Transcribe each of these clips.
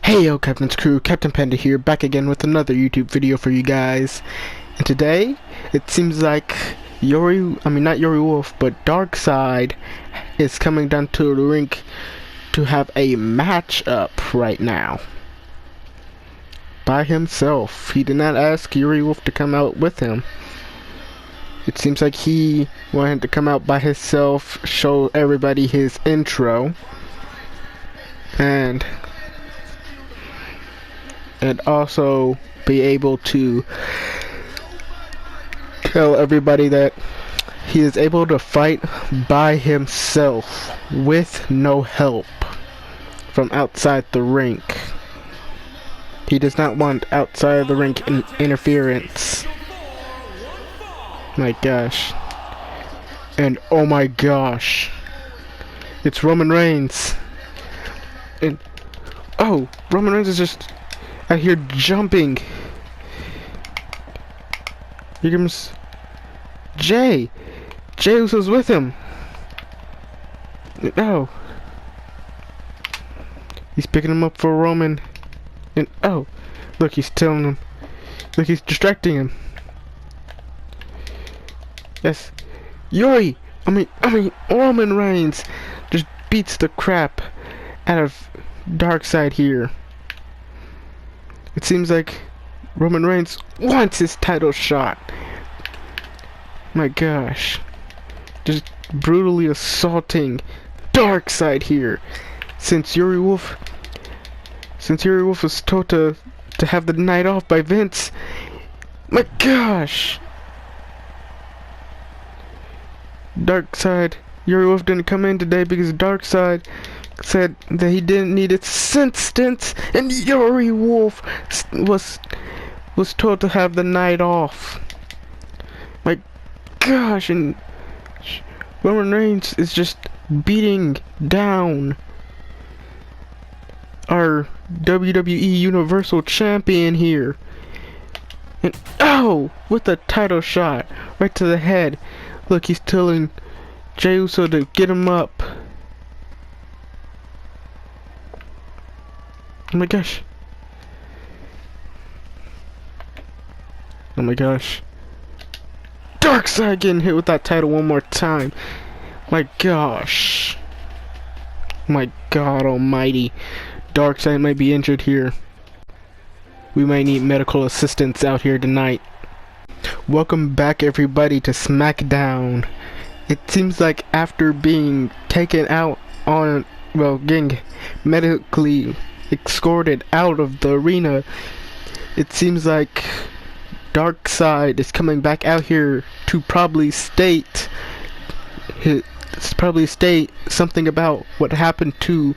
Hey yo Captain's Crew, Captain Panda here, back again with another YouTube video for you guys. And today, it seems like not Yuri Wolf, but Darkseid is coming down to the rink to have a match up right now. By himself. He did not ask Yuri Wolf to come out with him. It seems like he wanted to come out by himself, show everybody his intro, and also be able to tell everybody that he is able to fight by himself with no help from outside the rink. He does not want outside the rink interference. My gosh. And oh my gosh, it's Roman Reigns. And oh, Roman Reigns is just out here jumping. Here comes Jey Uso's with him. No. He's picking him up for Roman. And oh, look, he's telling him. Look, he's distracting him. Yes. Yuri! Roman Reigns just beats the crap out of Darkseid here. It seems like Roman Reigns wants his title shot. My gosh. Just brutally assaulting Darkseid here. Since Yuri Wolf was told to have the night off by Vince. My gosh. Darkseid. Yuri Wolf didn't come in today because Darkseid said that he didn't need assistance, and Yuri Wolf was told to have the night off. My gosh, and Roman Reigns is just beating down our WWE Universal Champion here. And oh, with a title shot right to the head. Look, he's telling Jey Uso to get him up. Oh my gosh. Oh my gosh. Darkseid getting hit with that title one more time. My gosh. My God almighty. Darkseid might be injured here. We might need medical assistance out here tonight. Welcome back everybody to SmackDown. It seems like after being taken out on, well, getting medically escorted out of the arena, it seems like Darkseid is coming back out here to probably state something about what happened to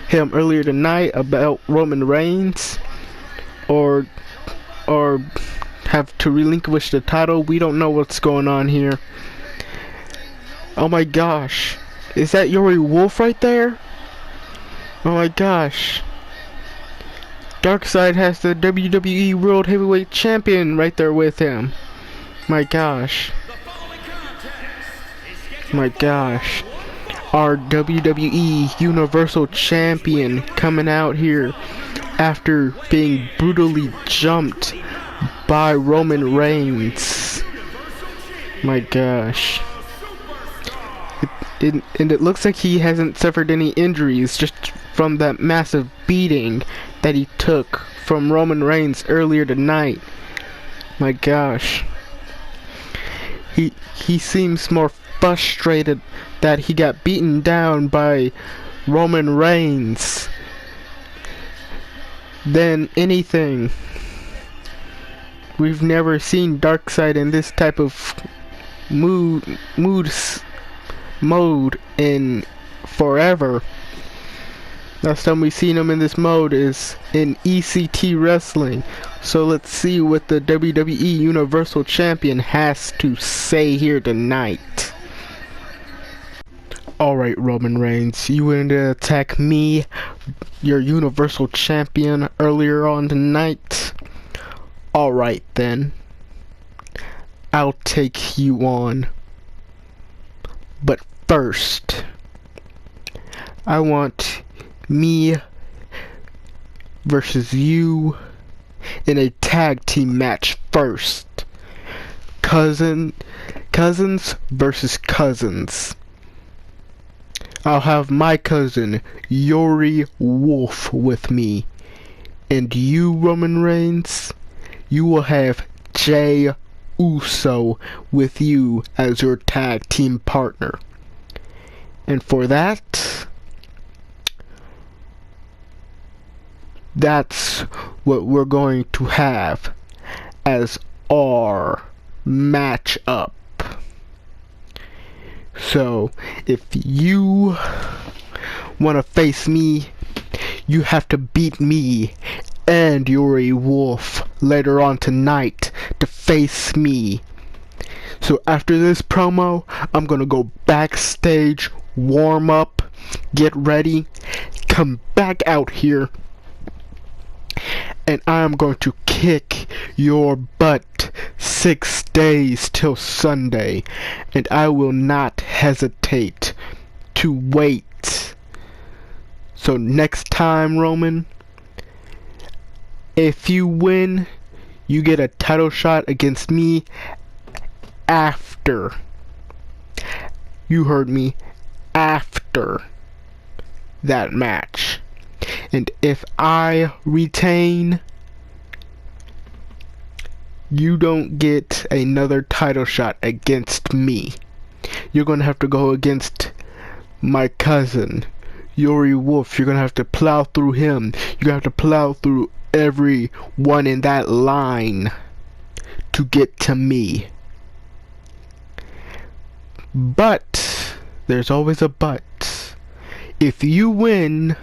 him earlier tonight about Roman Reigns, or have to relinquish the title. We don't know what's going on here. Oh my gosh, is that Yuri Wolf right there? Oh my gosh. Darkseid has the WWE World Heavyweight Champion right there with him. My gosh. My gosh. Our WWE Universal Champion coming out here after being brutally jumped by Roman Reigns. My gosh. And it looks like he hasn't suffered any injuries just from that massive beating that he took from Roman Reigns earlier tonight. My gosh. He seems more frustrated that he got beaten down by Roman Reigns than anything. We've never seen Darkseid in this type of mode in forever. Last time we seen him in this mode is in ECT Wrestling. So let's see what the WWE Universal Champion has to say here tonight. Alright, Roman Reigns, you wanted to attack me, your Universal Champion, earlier on tonight. Alright then. I'll take you on. But first, I want me, versus you in a tag team match first. Cousins versus cousins. I'll have my cousin Yuri Wolf with me, and you, Roman Reigns, you will have Jey Uso with you as your tag team partner. And for that, that's what we're going to have as our matchup. So, if you want to face me, you have to beat me and Yuri Wolf later on tonight to face me. So after this promo, I'm gonna go backstage, warm up, get ready, come back out here, and I'm going to kick your butt 6 days till Sunday, and I will not hesitate to wait. So next time, Roman, if you win, you get a title shot against me after. You heard me, after that match. And if I retain, you don't get another title shot against me. You're gonna have to go against my cousin, Yuri Wolf. You're gonna have to plow through him. You're gonna have to plow through everyone in that line to get to me. But there's always a but. If you win,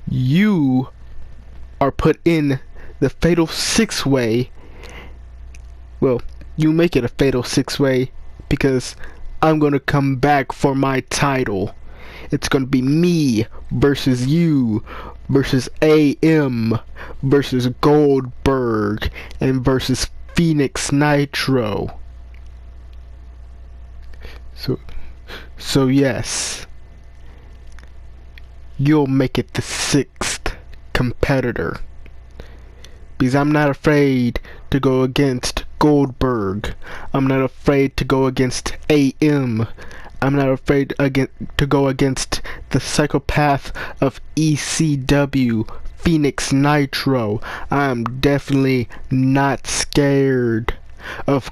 you are put in the fatal 6-way. Well, you make it a fatal 6-way because I'm gonna come back for my title. It's gonna be me versus you versus AM versus Goldberg and versus Phoenix Nitro. So yes, you'll make it the 6th competitor, because I'm not afraid to go against Goldberg. I'm not afraid to go against AM. I'm not afraid to go against the psychopath of ECW, Phoenix Nitro. I'm definitely not scared of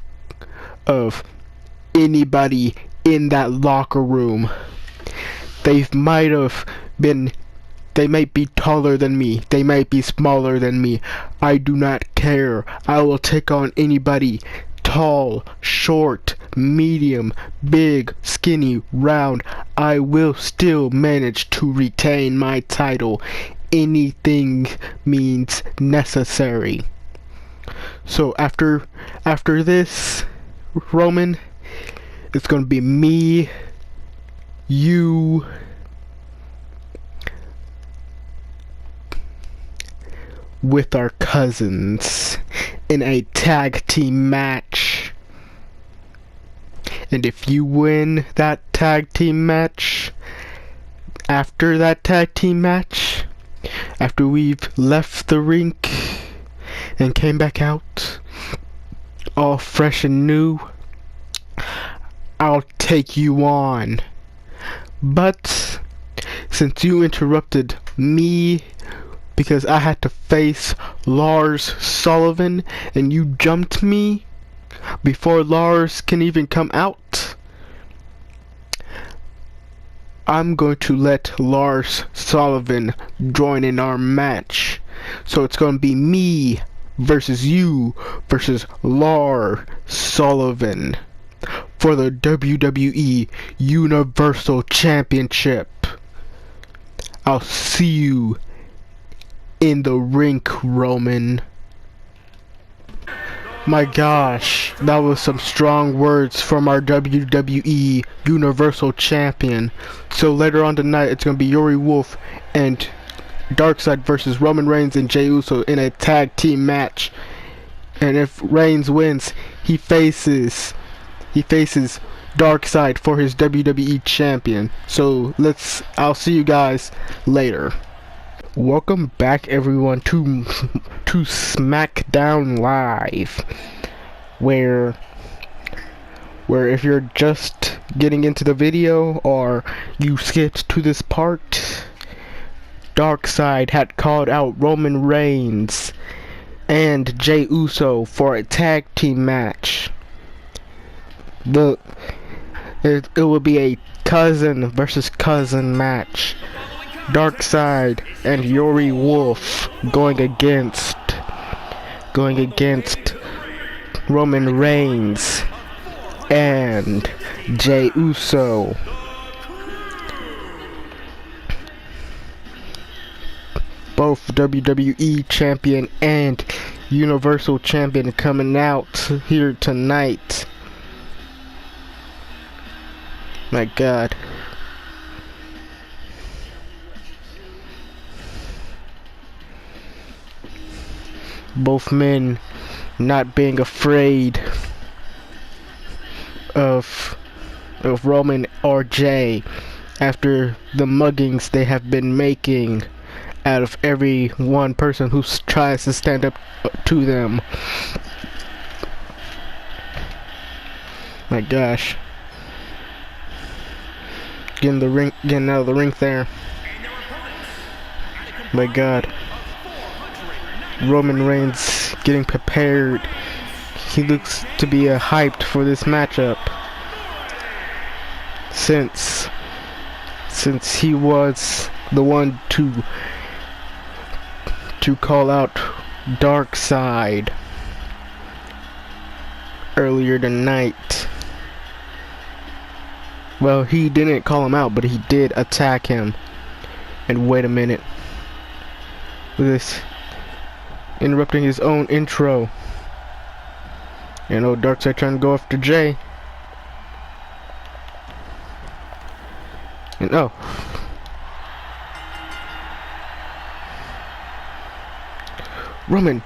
anybody in that locker room. They might be taller than me. They might be smaller than me. I do not care. I will take on anybody. Tall, short, medium, big, skinny, round. I will still manage to retain my title. Anything means necessary. So after this, Roman, it's gonna be me, you, with our cousins in a tag team match. And if you win that tag team match, after that tag team match, after we've left the rink and came back out all fresh and new, I'll take you on. But since you interrupted me because I had to face Lars Sullivan and you jumped me before Lars can even come out, I'm going to let Lars Sullivan join in our match. So it's going to be me versus you versus Lars Sullivan for the WWE Universal Championship. I'll see you in the rink, Roman. My gosh, that was some strong words from our WWE Universal Champion. So later on tonight, it's going to be Yuri Wolf and Darkseid versus Roman Reigns and Jey Uso in a tag team match. And if Reigns wins, he faces Darkseid for his WWE champion. So I'll see you guys later. Welcome back, everyone, to SmackDown Live, where if you're just getting into the video or you skipped to this part, Darkseid had called out Roman Reigns and Jey Uso for a tag team match. It will be a cousin versus cousin match. Darkseid and Yuri Wolf going against Roman Reigns and Jey Uso. Both WWE champion and Universal champion coming out here tonight. My God. Both men not being afraid of Roman or Jey after the muggings they have been making out of every one person who tries to stand up to them. My gosh. Getting out of the ring there. My God. Roman Reigns getting prepared. He looks to be hyped for this matchup. Since he was the one to call out Darkseid earlier tonight. Well, he didn't call him out, but he did attack him. And wait a minute. Look at this. Interrupting his own intro. You know, Darkseid trying to go after Jey. And oh. Roman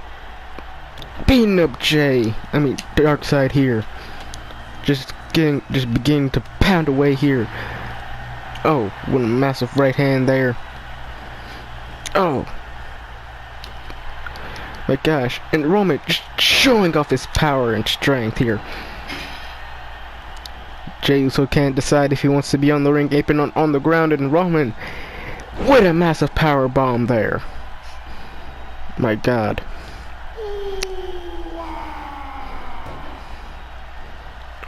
beating up Jey. I mean, Darkseid here. Just beginning to pound away here. Oh, with a massive right hand there. Oh. My gosh, and Roman just showing off his power and strength here. Jey Uso can't decide if he wants to be on the ring apron on the ground, and Roman with a massive power bomb there. My God.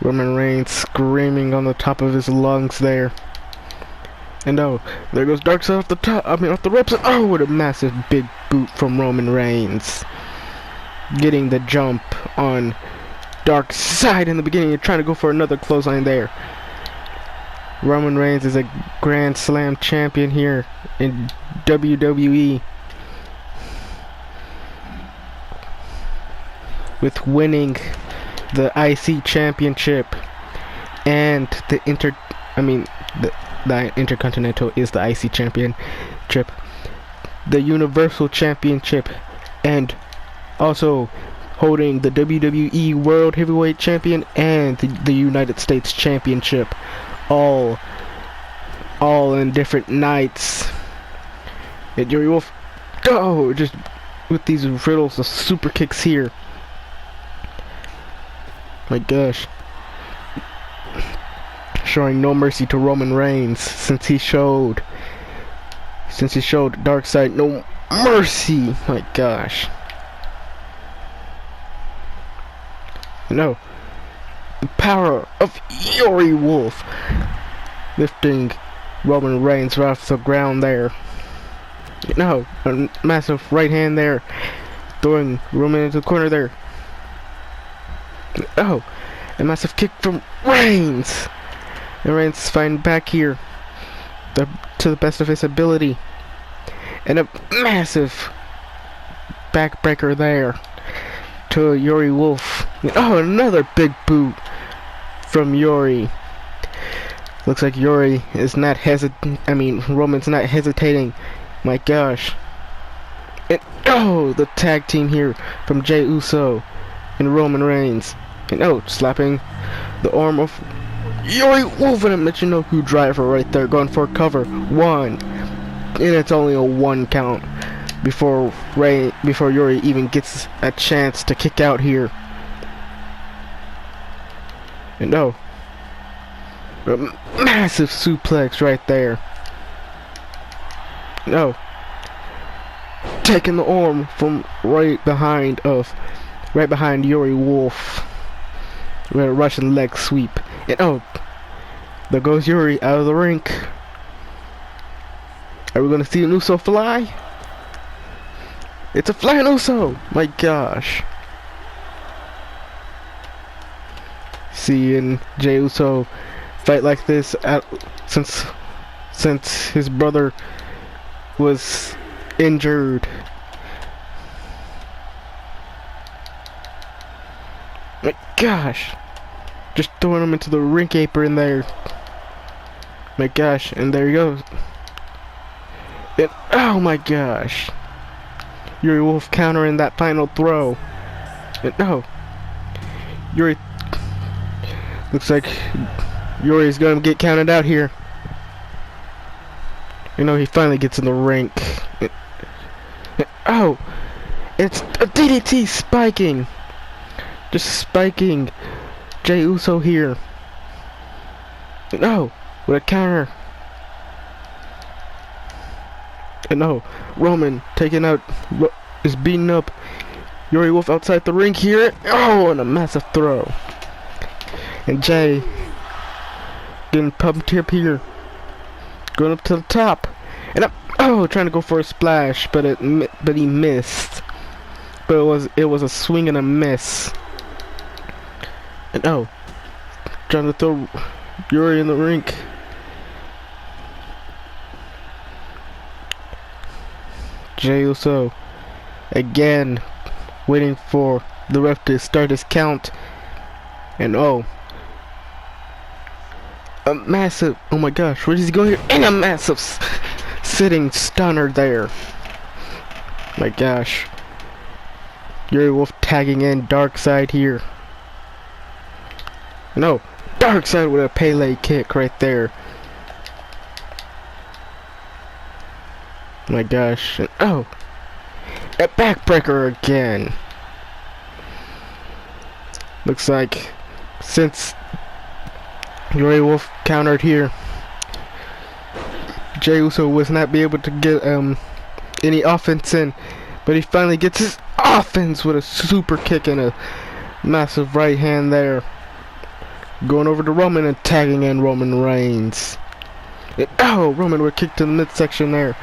Roman Reigns screaming on the top of his lungs there. And oh, there goes Darkseid off the top, off the ropes, and oh, what a massive big boot from Roman Reigns. Getting the jump on Darkseid in the beginning and trying to go for another clothesline there. Roman Reigns is a Grand Slam champion here in WWE. With winning the IC championship and the Intercontinental is the IC championship, the Universal championship, and also holding the WWE World Heavyweight Champion and the United States Championship, all in different nights. And Yuri Wolf, oh, just with these riddles of super kicks here. My gosh. Showing no mercy to Roman Reigns since he showed Darkseid no mercy. My gosh. No. The power of Yuri Wolf lifting Roman Reigns right off the ground there. No, a massive right hand there, throwing Roman into the corner there. Oh, a massive kick from Reigns. And Reigns is fighting back here to the best of his ability. And a massive backbreaker there to Yuri Wolf. Oh, another big boot from Yuri. Looks like Yuri is not Roman's not hesitating. My gosh. And oh, the tag team here from Jey Uso and Roman Reigns. And oh, slapping the arm of Yuri Wolf, and a Michinoku driver right there, going for cover. One. And it's only a 1 count. before Yuri even gets a chance to kick out here. And oh, a massive suplex right there. No, taking the arm from right behind Yuri Wolf with a Russian leg sweep. And oh, there goes Yuri out of the rink. Are we gonna see an Uso fly? It's a flying Uso! My gosh. Seeing Jey Uso fight like this since his brother was injured. My gosh. Just throwing him into the rink apron there. My gosh, and there he goes. And oh my gosh. Yuri Wolf countering that final throw. And no. Yuri. Looks like Yuri's gonna get counted out here. You know, he finally gets in the rink. Oh! It's a DDT spiking! Just spiking Jey Uso here. No! With a counter. And no, Roman taking out, is beating up Yuri Wolf outside the ring here. Oh, and a massive throw. And Jey getting pumped up here, going up to the top, and up. Oh, trying to go for a splash, but he missed. But it was a swing and a miss. And oh, trying to throw Yuri in the rink. Jey Uso again waiting for the ref to start his count. And oh, a massive, oh my gosh, where is he going here? And a massive sitting stunner there. My gosh. Yuri Wolf tagging in Darkseid here. No, Darkseid with a Pele kick right there. My gosh. And oh, a backbreaker again. Looks like since Yuri Wolf countered here, Jey Uso was not be able to get any offense in, but he finally gets his offense with a super kick and a massive right hand there. Going over to Roman and tagging in Roman Riegns. And, oh, Roman were kicked to the midsection there.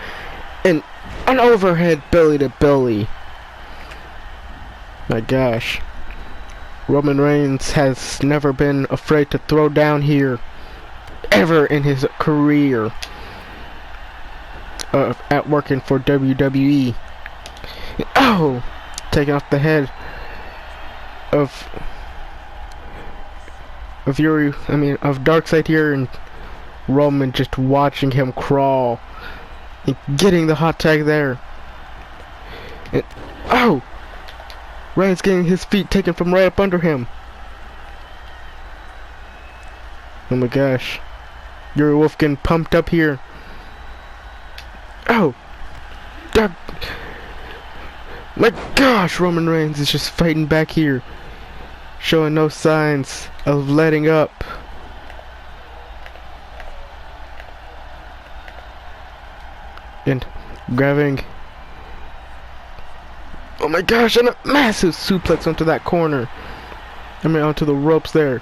And an overhead belly to belly. My gosh. Roman Reigns has never been afraid to throw down here ever in his career at working for WWE. Oh, taking off the head of Yuri, of Darkseid here, and Roman just watching him crawl and getting the hot tag there. And oh, Reigns getting his feet taken from right up under him. Oh my gosh. Yuri Wolf getting pumped up here. Oh, my gosh, Roman Reigns is just fighting back here, showing no signs of letting up. And grabbing, oh my gosh, and a massive suplex onto that corner. Onto the ropes there.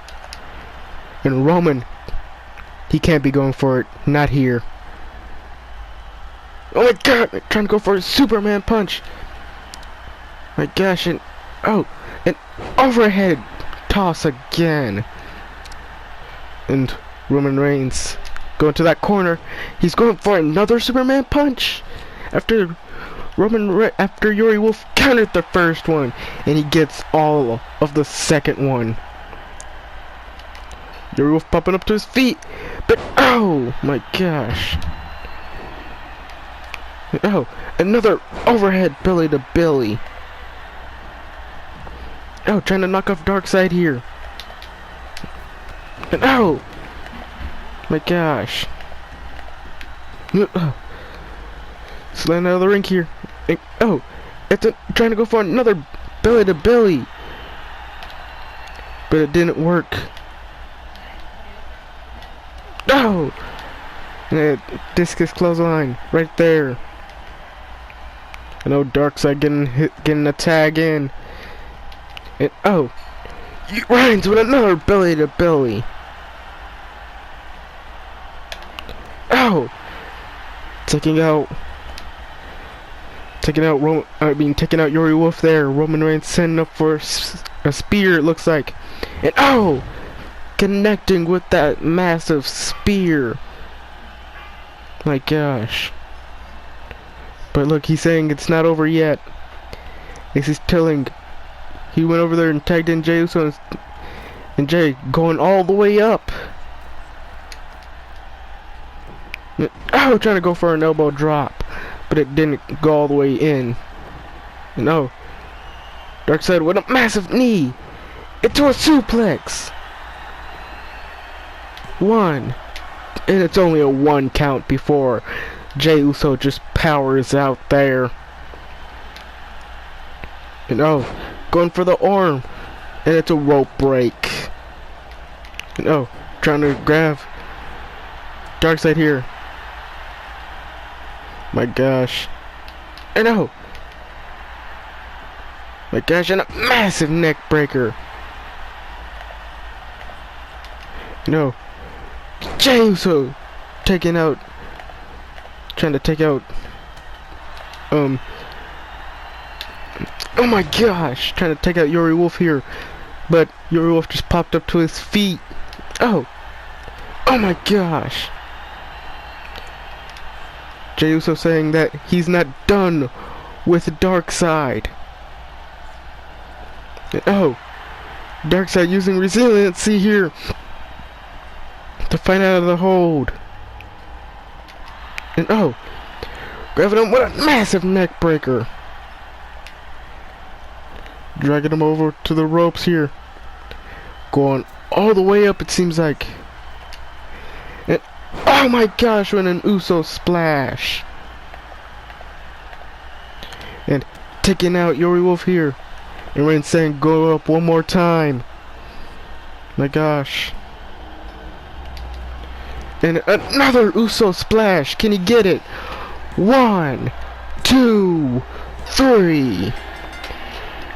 And Roman, he can't be going for it, not here. Oh my god, trying to go for a Superman punch. My gosh, and oh, an overhead toss again. And Roman Reigns going to that corner. He's going for another Superman punch after Yuri Wolf countered the first one, and he gets all of the second one. Yuri Wolf popping up to his feet, but oh my gosh. Oh, another overhead belly to belly. Oh, trying to knock off Darkseid here. And oh, my gosh. Sliding out of the ring here. Oh, it's trying to go for another belly to belly, but it didn't work. Oh, and discus clothesline right there. I know Darkseid getting a tag in, and oh, Riegns with another belly to belly. Oh, taking out Yuri Wolf there. Roman Reigns sending up for a spear, it looks like, and oh, connecting with that massive spear. My gosh. But look, he's saying it's not over yet. This is telling. He went over there and tagged in Jey Uso, and Jey going all the way up. Oh, trying to go for an elbow drop, but it didn't go all the way in. And oh, Darkseid with a massive knee into a suplex. One, and it's only a 1 count before Jey Uso just powers out there. And oh, going for the arm, and it's a rope break. And oh, trying to grab Darkseid here. My gosh. And oh, my gosh, and a massive neck breaker. No, Jey Uso trying to take out oh my gosh, trying to take out Yuri Wolf here, but Yuri Wolf just popped up to his feet. Oh my gosh. Jey Uso saying that he's not done with Darkseid. Oh, Darkseid using resiliency here to find out of the hold. And oh, grabbing him with a massive neck breaker. Dragging him over to the ropes here. Going all the way up, it seems like. And oh my gosh, when an Uso splash. And taking out Yuri Wolf here. And Reigns saying go up one more time. My gosh. And another Uso splash. Can he get it? 1, 2, 3.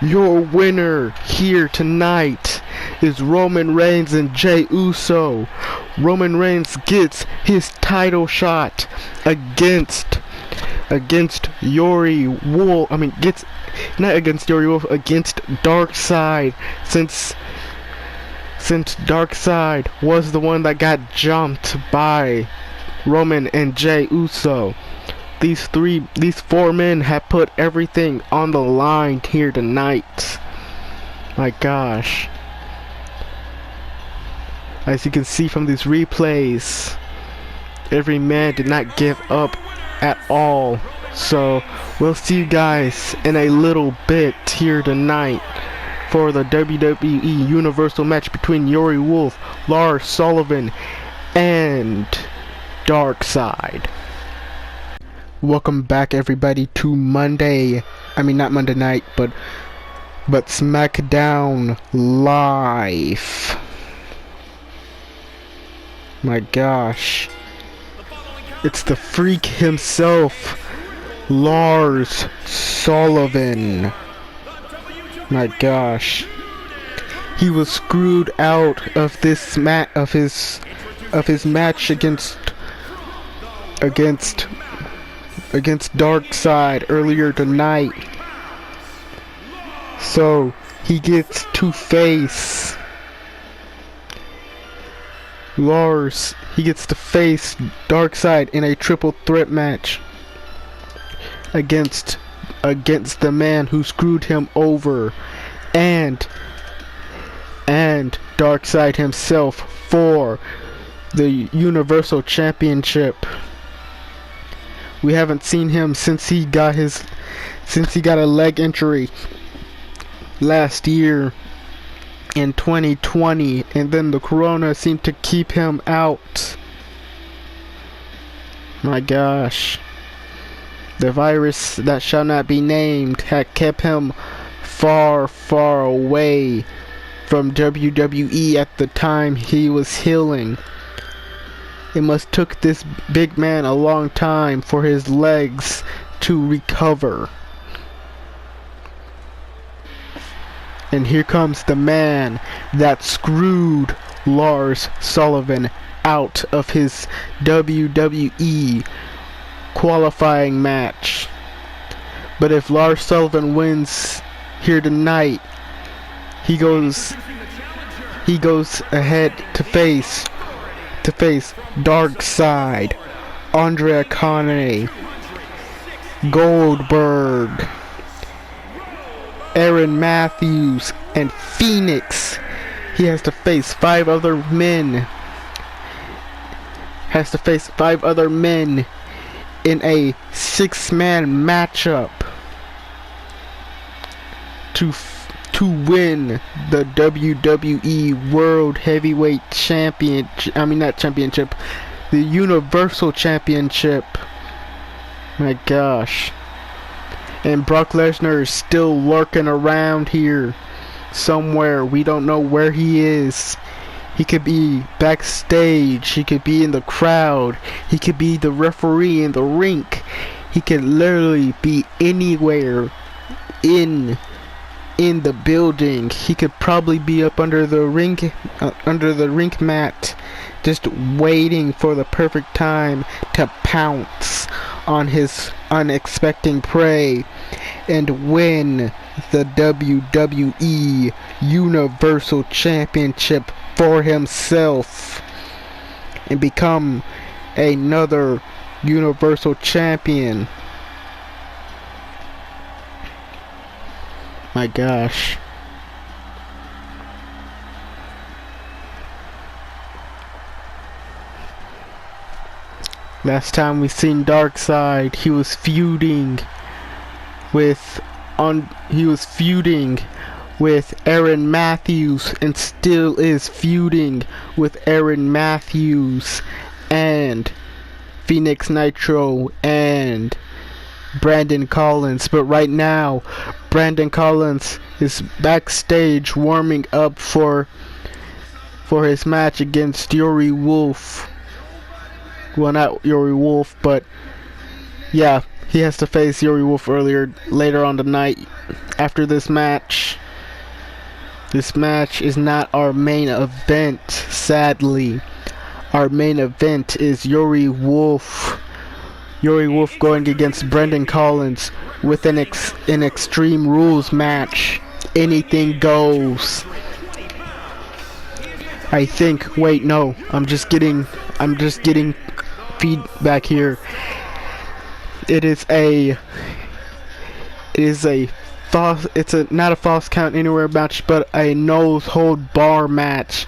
Your winner here tonight is Roman Reigns and Jey Uso. Roman Reigns gets his title shot against Yuri Wolf. I mean, gets not against Yuri Wolf, against Darkseid, since Darkseid was the one that got jumped by Roman and Jey Uso. These 4 men have put everything on the line here tonight. My gosh. As you can see from these replays, every man did not give up at all. So we'll see you guys in a little bit here tonight for the WWE Universal match between Yuri Wolf, Lars Sullivan, and Darkseid. Welcome back everybody to Monday. I mean, not Monday night, but SmackDown Live. My gosh. It's the freak himself, Lars Sullivan. My gosh. He was screwed out of this of his match against Darkseid earlier tonight. So he gets to face Lars. He gets to face Darkseid in a triple threat match against the man who screwed him over, and Darkseid himself for the Universal Championship. We haven't seen him since he got a leg injury last year in 2020, and then the corona seemed to keep him out. My gosh. The virus that shall not be named had kept him far, far away from WWE at the time he was healing. It must took this big man a long time for his legs to recover. And here comes the man that screwed Lars Sullivan out of his WWE qualifying match. But if Lars Sullivan wins here tonight, he goes ahead to face Darkside, Andrea Coney, Goldberg, Aaron Matthews, and Phoenix. He has to face 5 other men. In a 6-man matchup to win the WWE World Heavyweight Championship. I mean, not championship, the Universal Championship. My gosh. And Brock Lesnar is still lurking around here somewhere. We don't know where he is. He could be backstage. He could be in the crowd. He could be the referee in the rink. He could literally be anywhere in the building. He could probably be up under the rink mat, just waiting for the perfect time to pounce on his unexpected prey and win the WWE Universal Championship for himself and become another Universal Champion. My gosh. Last time we seen Darkside, he was feuding with Aaron Matthews and still is feuding with Aaron Matthews and Phoenix Nitro and Brandon Collins. But right now, Brandon Collins is backstage warming up for his match against Yuri Wolf. Well, not Yuri Wolf, but yeah, he has to face Yuri Wolf later on tonight after this match. This match is not our main event, sadly. Our main event is Yuri Wolf. Yuri Wolf going against Brendan Collins with an Extreme Rules match. Anything goes. I think. Wait, no. I'm just getting feedback here. It's not a false count anywhere match, but a nose hold bar match,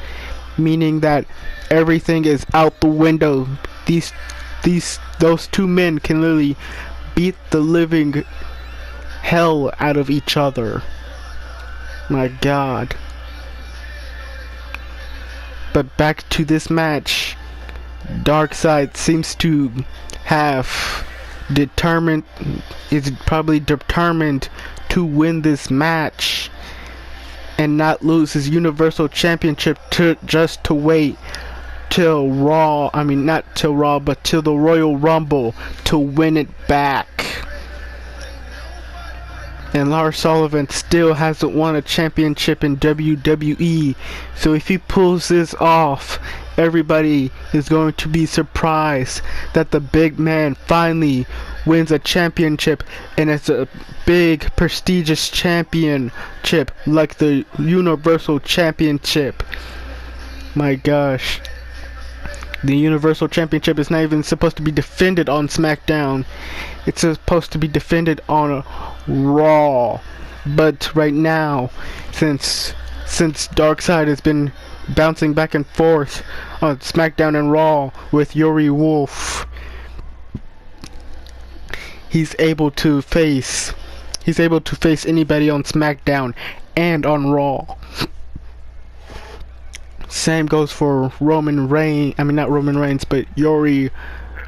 meaning that everything is out the window. Those two men can literally beat the living hell out of each other. My God. But back to this match. Darkside seems to is probably determined to win this match and not lose his Universal Championship just to wait till Raw. I mean, not till Raw, but till the Royal Rumble to win it back. And Lars Sullivan still hasn't won a championship in WWE, so if he pulls this off, everybody is going to be surprised that the big man finally wins a championship, and it's a big prestigious championship like the Universal Championship. My gosh. The Universal Championship is not even supposed to be defended on SmackDown. It's supposed to be defended on Raw. But right now, since Darkside has been bouncing back and forth on SmackDown and Raw with Yuri Wolf, he's able to face anybody on SmackDown and on Raw. Same goes for Roman Reigns. I mean, not Roman Reigns, but Yuri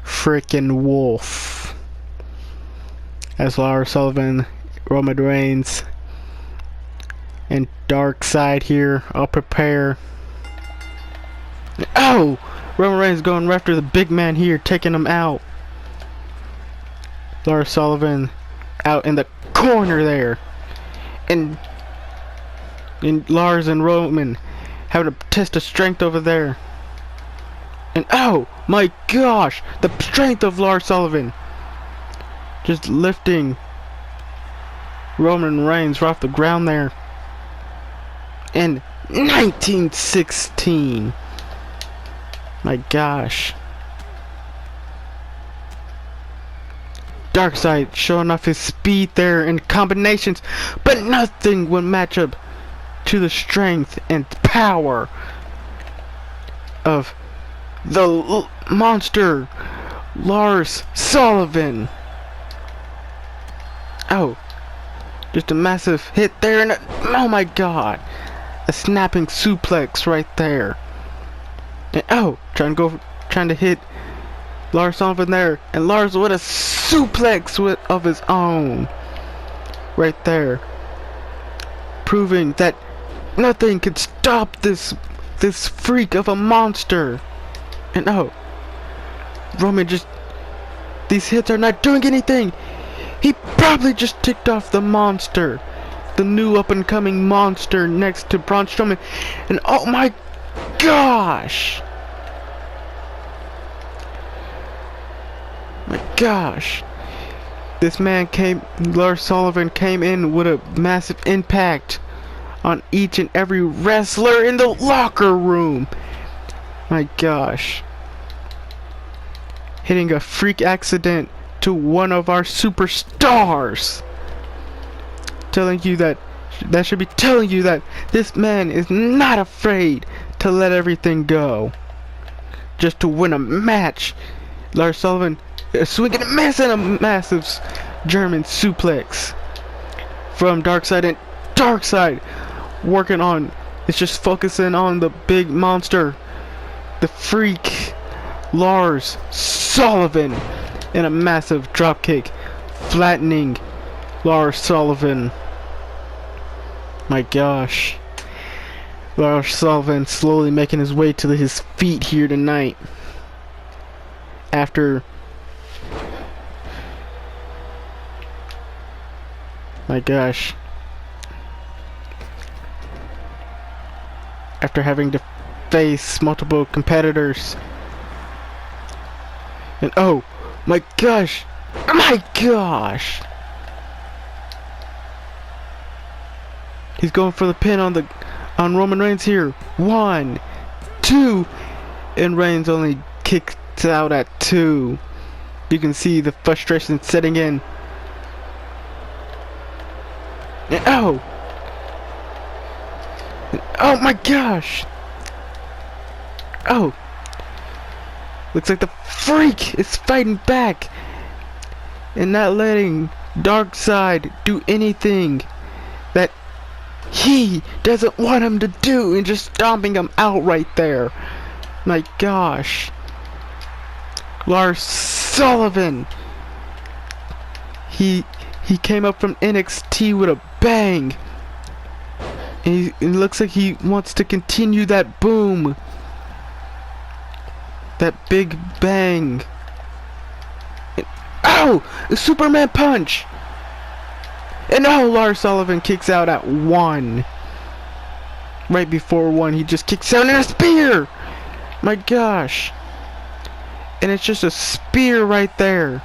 frickin' Wolf. as Lars Sullivan, Roman Reigns, and Dark Side here all prepare. Oh! Roman Reigns going after the big man here, taking him out. Lars Sullivan out in the corner there. And Lars and Roman having to test the strength over there. And oh my gosh, the strength of Lars Sullivan. Just lifting Roman Reigns off the ground there. In 1916. My gosh. Darkseid showing off his speed there and combinations, but nothing would match up to the strength and power of the monster Lars Sullivan. Oh, just a massive hit there, and oh my god, a snapping suplex right there. And oh, trying to hit Lars Sullivan there, and Lars with a suplex of his own right there, proving that nothing could stop this freak of a monster. And oh, Roman these hits are not doing anything. He probably just ticked off the monster, the new up and coming monster next to Braun Strowman. And oh my gosh, my gosh, Lars Sullivan came in with a massive impact on each and every wrestler in the locker room. My gosh, hitting a freak accident to one of our superstars, telling you that should be telling you that this man is not afraid to let everything go just to win a match. Lars Sullivan swinging a massive German suplex from Darkseid, and Darkseid working on, it's just focusing on the big monster, the freak Lars Sullivan, in a massive dropkick, flattening Lars Sullivan. My gosh, Lars Sullivan slowly making his way to his feet here tonight after after having to face multiple competitors. And oh my gosh, he's going for the pin on Roman Reigns here. 1, 2, and Reigns only kicks out at 2. You can see the frustration setting in. And oh my gosh. Oh, looks like the freak is fighting back and not letting Darkseid do anything that he doesn't want him to do, and just stomping him out right there. My gosh, Lars Sullivan, he came up from NXT with a bang, and it looks like he wants to continue that boom, that big bang. And, oh, a Superman punch. And now Lars Sullivan kicks out at 1. Right before 1, he just kicks out in a spear. My gosh. And it's just a spear right there.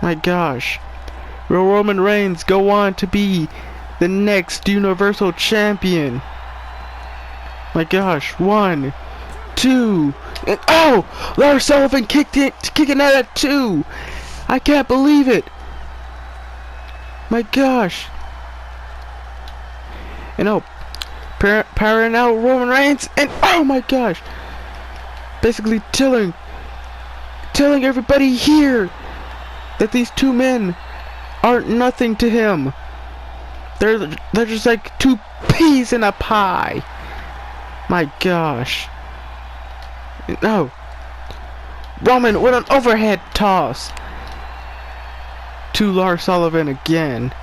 My gosh. Will Roman Reigns go on to be the next Universal Champion? My gosh. 1, 2, and oh! Lars Sullivan kicking out at 2. I can't believe it. My gosh. And oh, powering out Roman Reigns, and oh my gosh, basically telling everybody here that these two men aren't nothing to him. They're just like 2 peas in a pie. My gosh. No. Roman with an overhead toss. to Lars Sullivan again.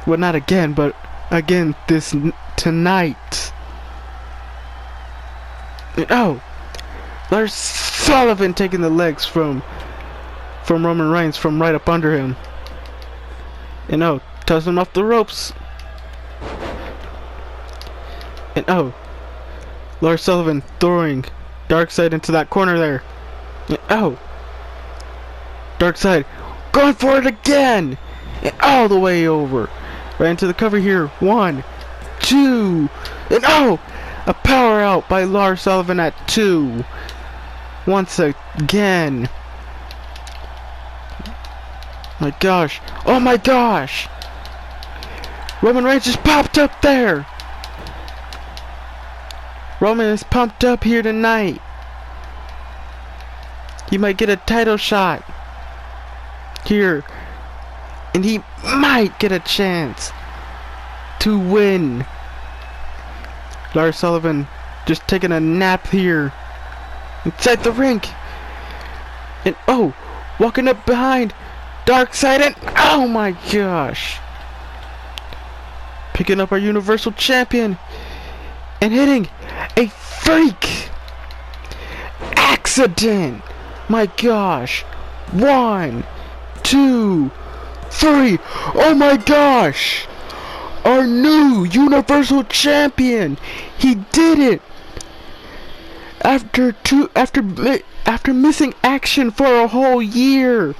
Well, not again, but again tonight. And oh, Lars Sullivan taking the legs from Roman Reigns from right up under him. And oh, tosses him off the ropes. And oh, Lars Sullivan throwing Darkseid into that corner there. And oh, Darkseid going for it again. And all the way over. Right into the cover here. 1, 2, and oh, a power out by Lars Sullivan at 2. Once again. My gosh. Oh my gosh. Roman Reigns just popped up there. Roman is pumped up here tonight. He might get a title shot here. And he might get a chance to win. Lars Sullivan just taking a nap here inside the ring. And oh, walking up behind Darkseid, and oh my gosh. Picking up our Universal Champion and hitting a freak accident. My gosh. 1, 2, 3. Oh my gosh. Our new Universal Champion. He did it. After missing action for a whole year.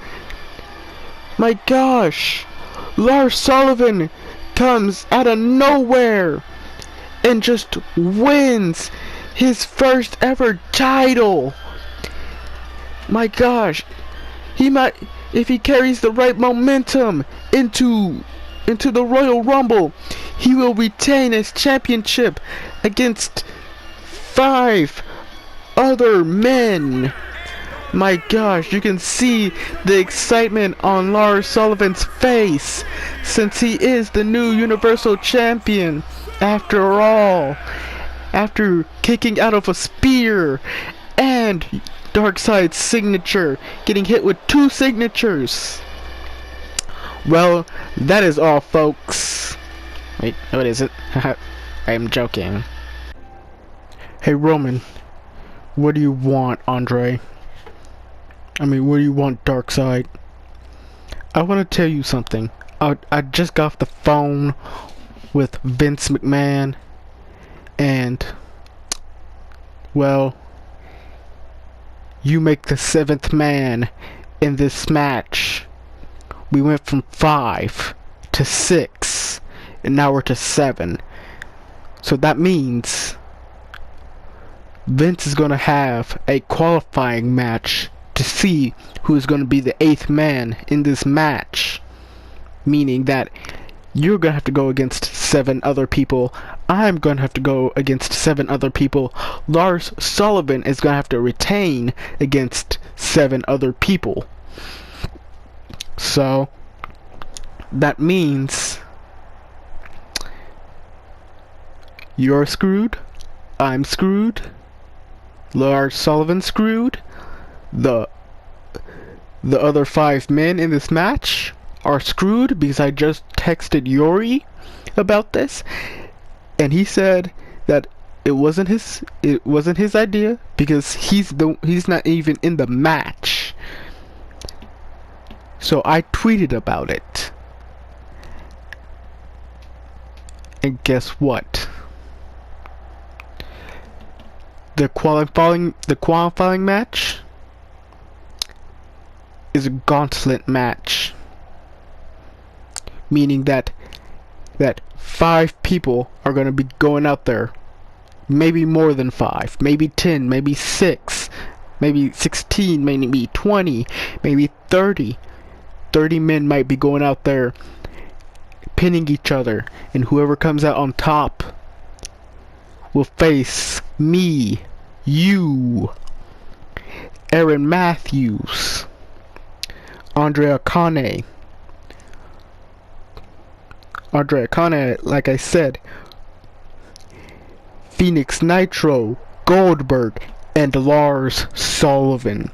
My gosh. Lars Sullivan comes out of nowhere and just wins his first ever title. My gosh. He might, if he carries the right momentum into the Royal Rumble, he will retain his championship against 5 other men. My gosh, you can see the excitement on Lars Sullivan's face, since he is the new Universal Champion after all. After kicking out of a spear and Darkseid's signature, getting hit with 2 signatures. Well, that is all, folks. Wait, no it isn't. I am joking. Hey Roman, what do you want, Andre? I mean, what do you want, Darkseid? I want to tell you something. I just got off the phone with Vince McMahon, and well, you make the 7th man in this match. We went from 5 to 6, and now we're to 7. So that means Vince is going to have a qualifying match to see who is going to be the 8th man in this match. Meaning that you're going to have to go against 7 other people. I'm going to have to go against 7 other people. Lars Sullivan is going to have to retain against 7 other people. So that means you're screwed, I'm screwed, Lars Sullivan screwed, the other 5 men in this match are screwed, because I just texted Yuri about this, and he said that it wasn't his idea, because he's not even in the match. So I tweeted about it. And guess what? The qualifying match is a gauntlet match. Meaning that 5 people are going to be going out there. Maybe more than 5, maybe 10, maybe 6, maybe 16, maybe 20, maybe 30. 30 men might be going out there pinning each other, and whoever comes out on top will face me, you, Aaron Matthews, Andre Akane, like I said, Phoenix Nitro, Goldberg, and Lars Sullivan.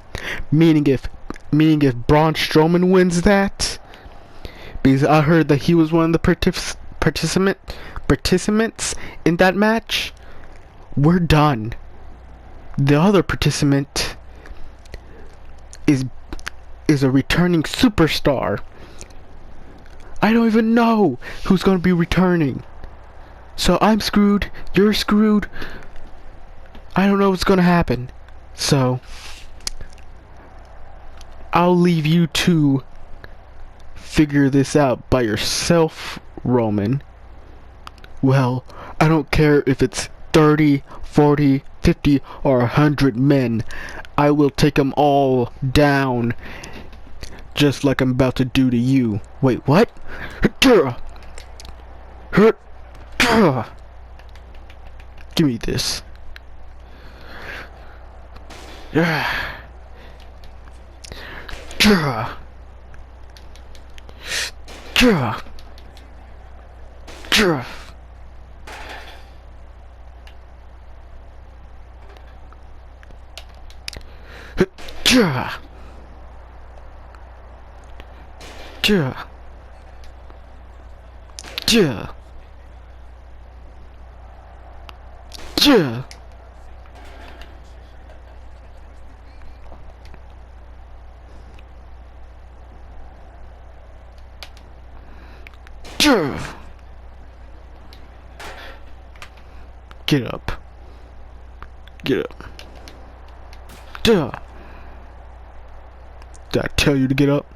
Meaning if Braun Strowman wins that, because I heard that he was one of the participants in that match. We're done. The other participant is a returning superstar. I don't even know who's gonna be returning. So I'm screwed, you're screwed. I don't know what's gonna happen. So I'll leave you to figure this out by yourself, Roman. Well, I don't care if it's 30, 40, 50, or 100 men. I will take them all down, just like I'm about to do to you. Wait, what? Give me this. Yeah. Get up. Get up. Duh. Did I tell you to get up?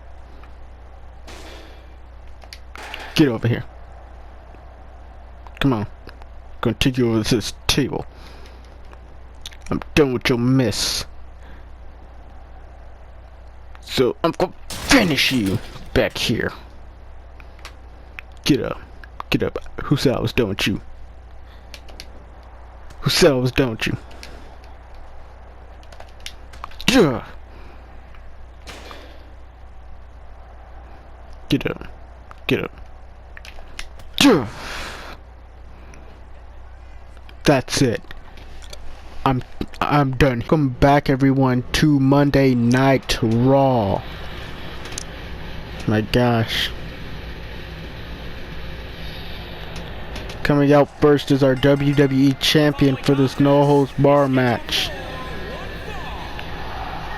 Get over here. Come on. I'm gonna take you over to this table. I'm done with your mess. So I'm gonna finish you back here. Get up. Get up. Who said I was done with you? Who said I was done with you? Duh. Get up. Get up. Duh. That's it. I'm done. Welcome back, everyone, to Monday Night Raw. My gosh. Coming out first is our WWE champion for this no holds bar match.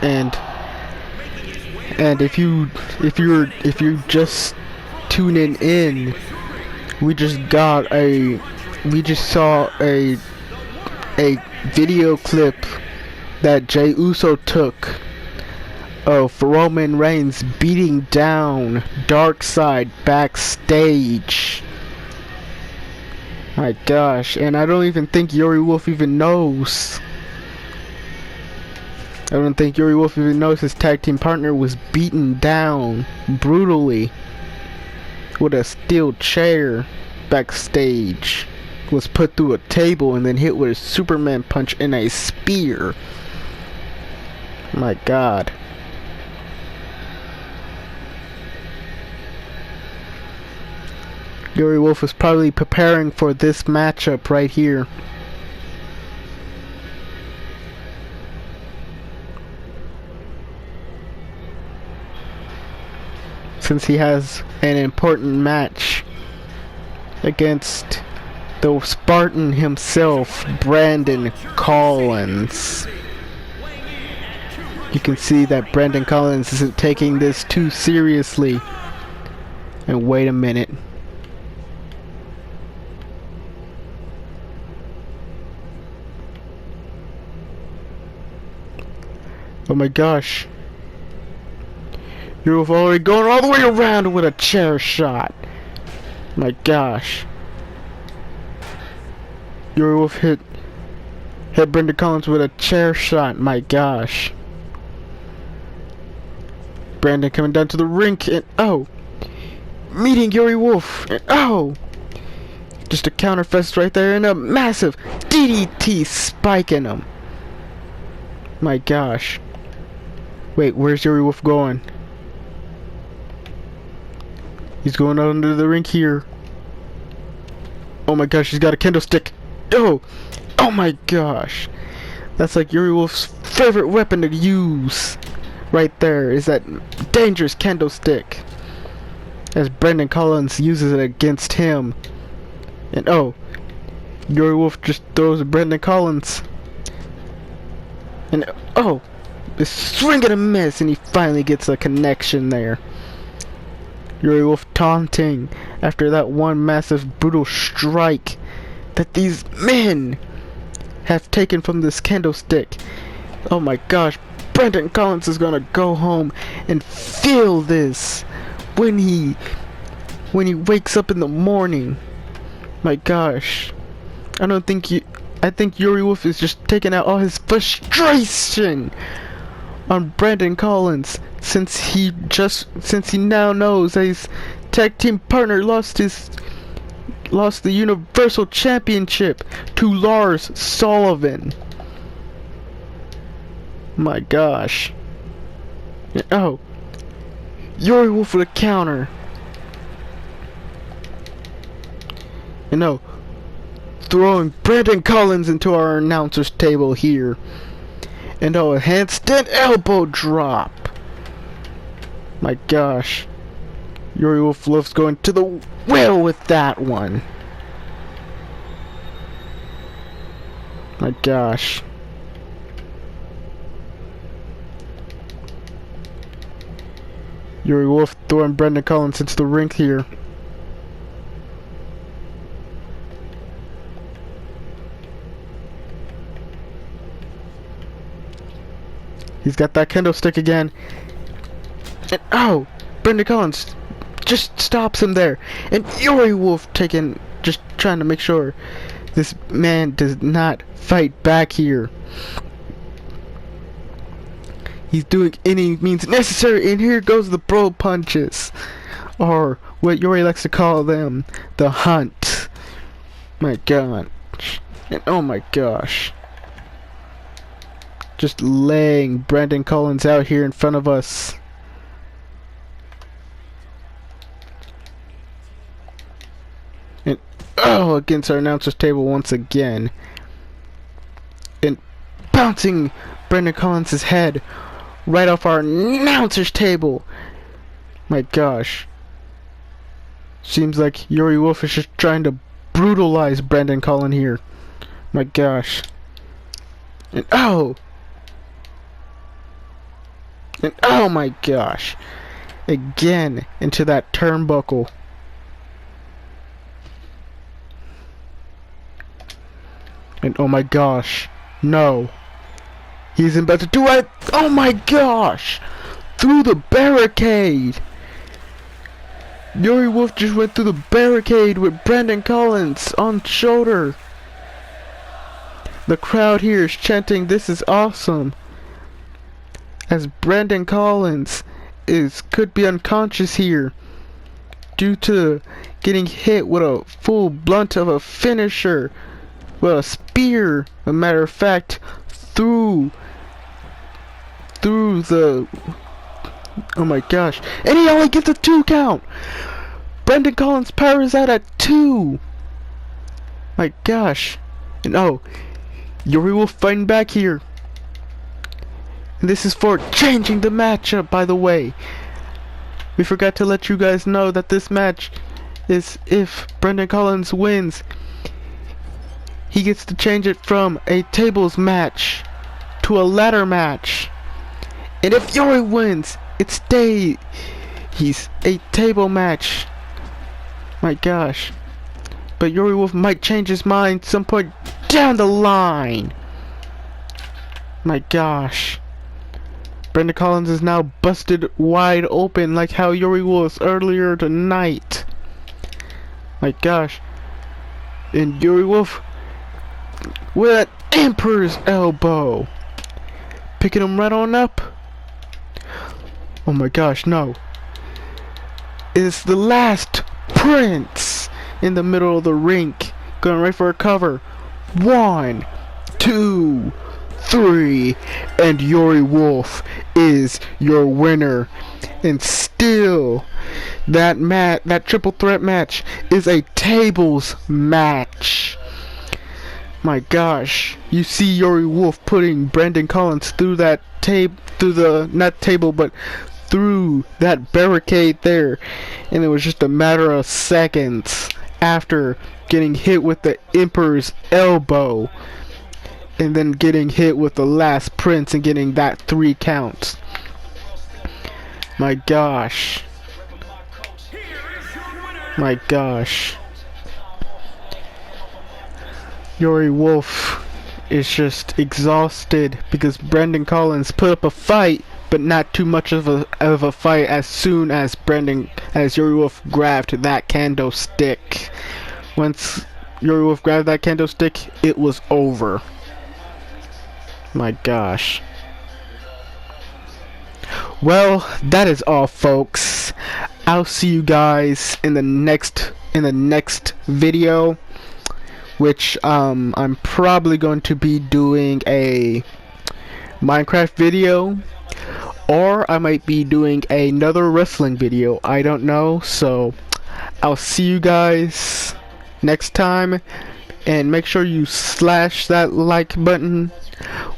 And if you're just tuning in, we just saw a video clip that Jey Uso took of Roman Reigns beating down Darkseid backstage. My gosh, and I don't even think Yuri Wolf even knows. I don't think Yuri Wolf even knows his tag team partner was beaten down brutally with a steel chair backstage. Was put through a table and then hit with a Superman punch and a spear. My God. Yuri Wolf is probably preparing for this matchup right here. Since he has an important match against the Spartan himself, Brandon Collins. You can see that Brandon Collins isn't taking this too seriously. And wait a minute. Oh my gosh. You're already going all the way around with a chair shot. My gosh. Yuri Wolf hit Brandon Collins with a chair shot. My gosh. Brandon coming down to the rink and meeting Yuri Wolf and just a counter fest right there and a massive DDT spiking him. My gosh. Wait, where's Yuri Wolf going? He's going out under the rink here. Oh my gosh, he's got a kendo stick. Oh my gosh. That's like Yuri Wolf's favorite weapon to use. Right there is that dangerous kendo stick. as Brendan Collins uses it against him. And oh, Yuri Wolf just throws Brendan Collins. And oh, a swing and a miss, and he finally gets a connection there. Yuri Wolf taunting after that one massive brutal strike that these men have taken from this candlestick. Oh my gosh, Brendan Collins is gonna go home and feel this when he wakes up in the morning. My gosh, I think Yuri Wolf is just taking out all his frustration on Brendan Collins since he now knows that his tag team partner lost the Universal Championship to Lars Sullivan. My gosh. Oh, Yuri Wolf with a counter. And no, throwing Brendan Collins into our announcer's table here. And oh, a handstand elbow drop. My gosh. Yuri Wolf loves going to the well with that one. My gosh. Yuri Wolf throwing Brendan Collins into the ring here. He's got that kendo stick again. And oh, Brendan Collins just stops him there. And Yuri Wolf just trying to make sure this man does not fight back here. He's doing any means necessary, and here goes the bro punches. Or what Yuri likes to call them, the hunt. My gosh. And oh my gosh. Just laying Brendan Collins out here in front of us. And oh, against our announcer's table once again. And bouncing Brendan Collins' head right off our announcer's table. My gosh. Seems like Yuri Wolf is just trying to brutalize Brendan Collins here. My gosh. And oh! And oh my gosh. Again into that turnbuckle. And oh my gosh. No. He's about to do it. Oh my gosh. Through the barricade. Yuri Wolf just went through the barricade with Brendan Collins on shoulder. The crowd here is chanting, "This is awesome," as Brendan Collins could be unconscious here due to getting hit with a full blunt of a finisher, with a spear, a matter of fact, through the, oh my gosh, and he only gets a 2 count. Brendan Collins powers out at 2. My gosh. And oh, Yuri Wolf fighting back here. And this is for changing the matchup, by the way. We forgot to let you guys know that this match is, if Brendan Collins wins, he gets to change it from a tables match to a ladder match. And if Yuri wins, he's a table match. My gosh. But Yuri Wolf might change his mind some point down the line. My gosh. Brendan Collins is now busted wide open like how Yuri was earlier tonight. My gosh. And Yuri Wolf with an Emperor's elbow. Picking him right on up. Oh my gosh, no. It's the last Prince in the middle of the rink. Going right for a cover. 1, 2, 3, and Yuri Wolf is your winner. And still, that triple threat match is a tables match. My gosh, you see Yuri Wolf putting Brendan Collins through that through through that barricade there, and it was just a matter of seconds after getting hit with the Emperor's elbow and then getting hit with the last Prince and getting that 3 counts. My gosh. My gosh. Yuri Wolf is just exhausted because Brendan Collins put up a fight, but not too much of a fight as soon as Yuri Wolf grabbed that candlestick. Once Yuri Wolf grabbed that candlestick, it was over. My gosh. Well, that is all, folks. I'll see you guys in the next video, which I'm probably going to be doing a Minecraft video, or I might be doing another wrestling video. I don't know. So I'll see you guys next time, and make sure you slash that like button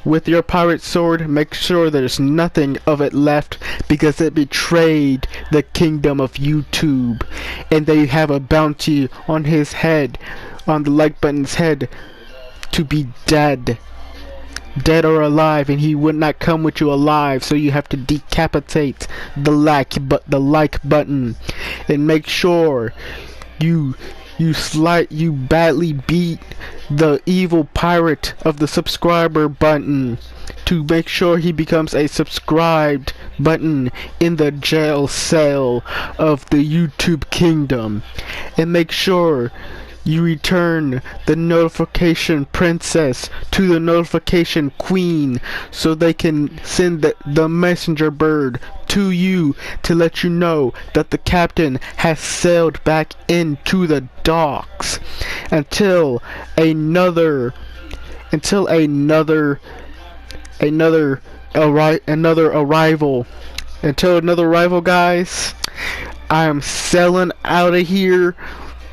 with your pirate sword. Make sure there's nothing of it left, because it betrayed the kingdom of YouTube, and they have a bounty on his head, on the like button's head, to be dead or alive, and he would not come with you alive, so you have to decapitate the like button, and make sure you badly beat the evil pirate of the subscriber button to make sure he becomes a subscribed button in the jail cell of the YouTube kingdom, and make sure you return the notification princess to the notification queen, so they can send the messenger bird to you to let you know that the captain has sailed back into the docks until another arrival, guys. I am sailing out of here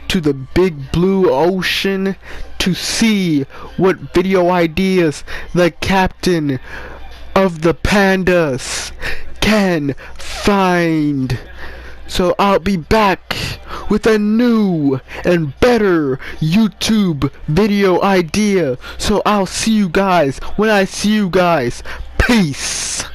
to the big blue ocean to see what video ideas the captain of the pandas can find. So I'll be back with a new and better YouTube video idea. So I'll see you guys when I see you guys. Peace.